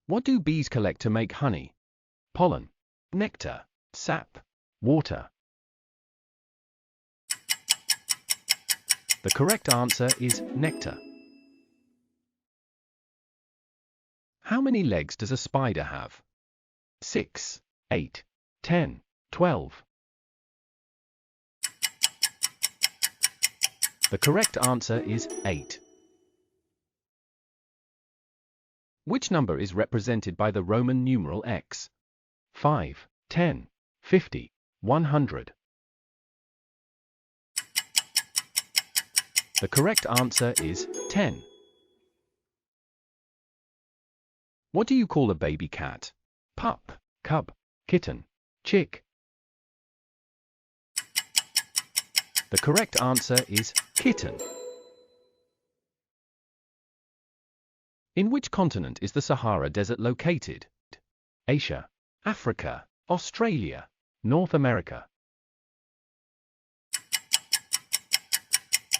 What do bees collect to make honey? Pollen, nectar, sap, water. The correct answer is nectar. How many legs does a spider have? 6, 8, 10, 12. The correct answer is 8. Which number is represented by the Roman numeral x? 5, 10, 50, 100. The correct answer is 10. What do you call a baby cat? Pup, cub, kitten, chick. The correct answer is kitten. In which continent is the Sahara Desert located? Asia, Africa, Australia, North America.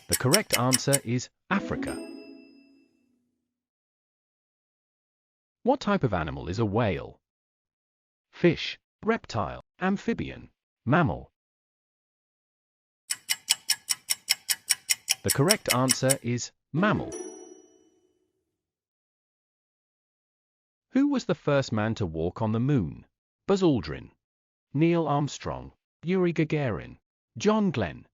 The correct answer is Africa. What type of animal is a whale? Fish, reptile, amphibian, mammal. The correct answer is mammal. Who was the first man to walk on the moon? Buzz Aldrin, Neil Armstrong, Yuri Gagarin, John Glenn.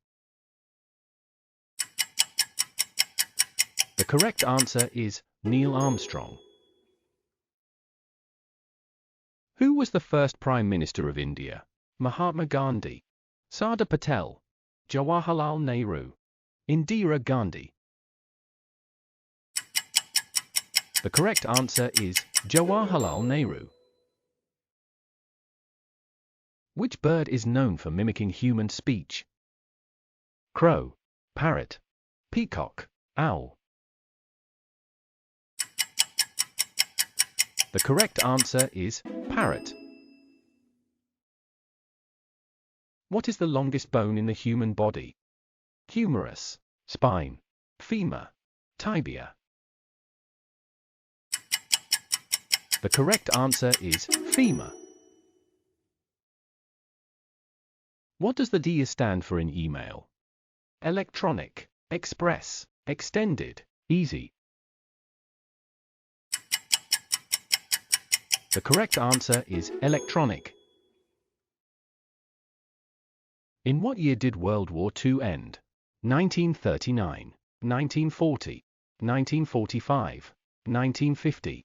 The correct answer is Neil Armstrong. Who was the first Prime Minister of India? Mahatma Gandhi, Sardar Patel, Jawaharlal Nehru, Indira Gandhi. The correct answer is Jawaharlal Nehru. Which bird is known for mimicking human speech? Crow, parrot, peacock, owl. The correct answer is parrot. What is the longest bone in the human body? Humerus, spine, femur, tibia. The correct answer is femur. What does the D stand for in email? Electronic, express, extended, easy. The correct answer is electronic. In what year did World War II end? 1939, 1940, 1945, 1950.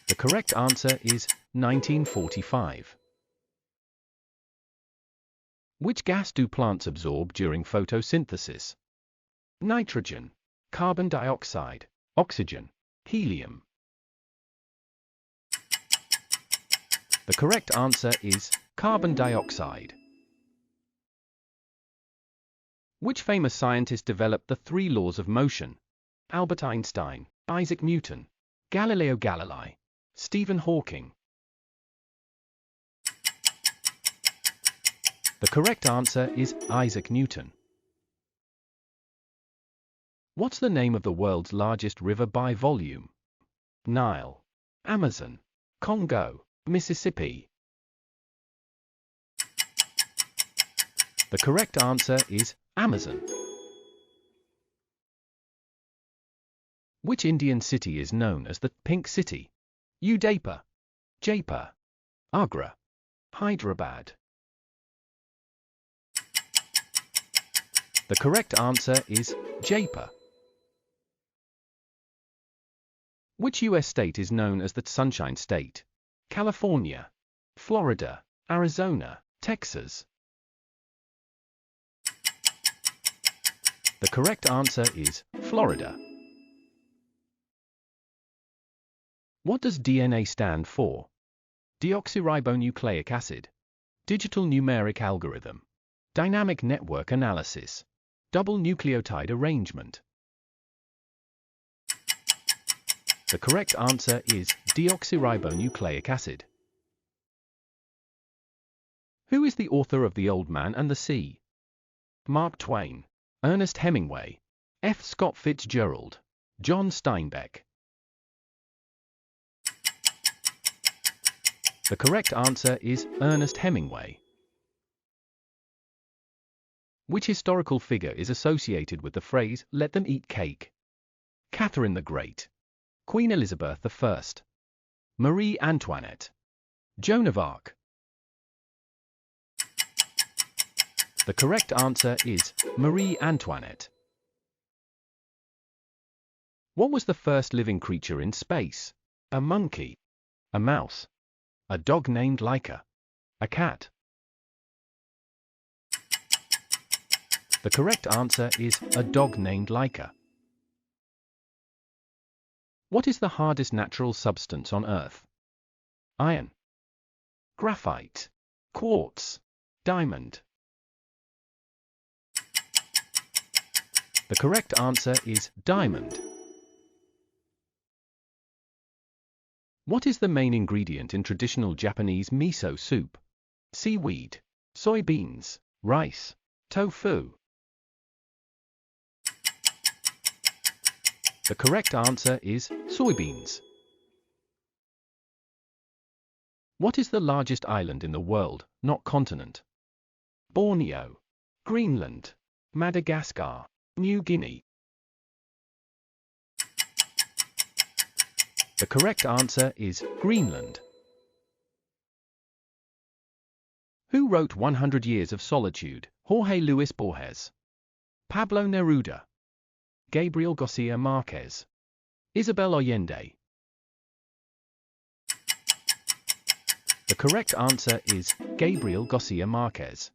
The correct answer is 1945. Which gas do plants absorb during photosynthesis? Nitrogen, carbon dioxide, oxygen, helium. The correct answer is carbon dioxide. Which famous scientist developed the three laws of motion? Albert Einstein, Isaac Newton, Galileo Galilei, Stephen Hawking. The correct answer is Isaac Newton. What's the name of the world's largest river by volume? Nile, Amazon, Congo, Mississippi. The correct answer is Amazon. Which Indian city is known as the Pink City? Udaipur, Jaipur, Agra, Hyderabad. The correct answer is Jaipur. Which US state is known as the Sunshine State? California, Florida, Arizona, Texas. The correct answer is Florida. What does DNA stand for? Deoxyribonucleic acid, digital numeric algorithm, dynamic network analysis, double nucleotide arrangement. The correct answer is deoxyribonucleic acid. Who is the author of The Old Man and the Sea? Mark Twain, Ernest Hemingway, F. Scott Fitzgerald, John Steinbeck. The correct answer is Ernest Hemingway. Which historical figure is associated with the phrase, "let them eat cake"? Catherine the Great, Queen Elizabeth I, Marie Antoinette, Joan of Arc. The correct answer is Marie Antoinette. What was the first living creature in space? A monkey, a mouse, a dog named Laika, a cat. The correct answer is a dog named Laika. What is the hardest natural substance on Earth? Iron, graphite, quartz, diamond. The correct answer is diamond. What is the main ingredient in traditional Japanese miso soup? Seaweed, soybeans, rice, tofu. The correct answer is soybeans. What is the largest island in the world, not continent? Borneo, Greenland, Madagascar, New Guinea. The correct answer is Greenland. Who wrote 100 Years of Solitude? Jorge Luis Borges, Pablo Neruda, Gabriel Garcia Marquez, Isabel Allende. The correct answer is Gabriel Garcia Marquez.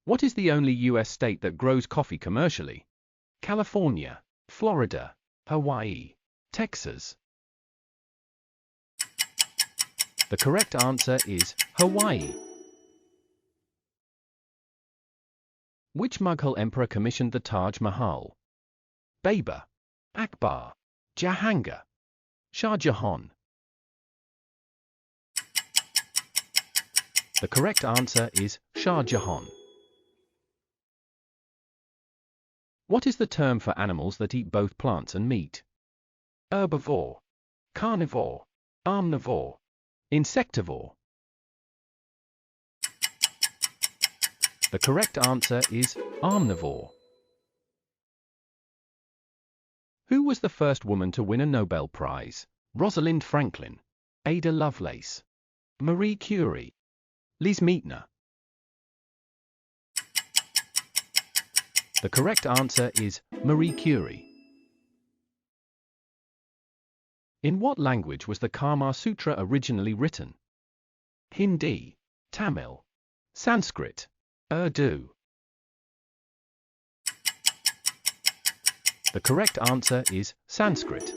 What is the only U.S. state that grows coffee commercially? California, Florida, Hawaii, Texas. The correct answer is Hawaii. Which Mughal emperor commissioned the Taj Mahal? Babur, Akbar, Jahangir, Shah Jahan. The correct answer is Shah Jahan. What is the term for animals that eat both plants and meat? Herbivore, carnivore, omnivore, insectivore. The correct answer is omnivore. Who was the first woman to win a Nobel Prize? Rosalind Franklin, Ada Lovelace, Marie Curie, Liz Meitner. The correct answer is Marie Curie. In what language was the Kama Sutra originally written? Hindi, Tamil, Sanskrit, Urdu. The correct answer is Sanskrit.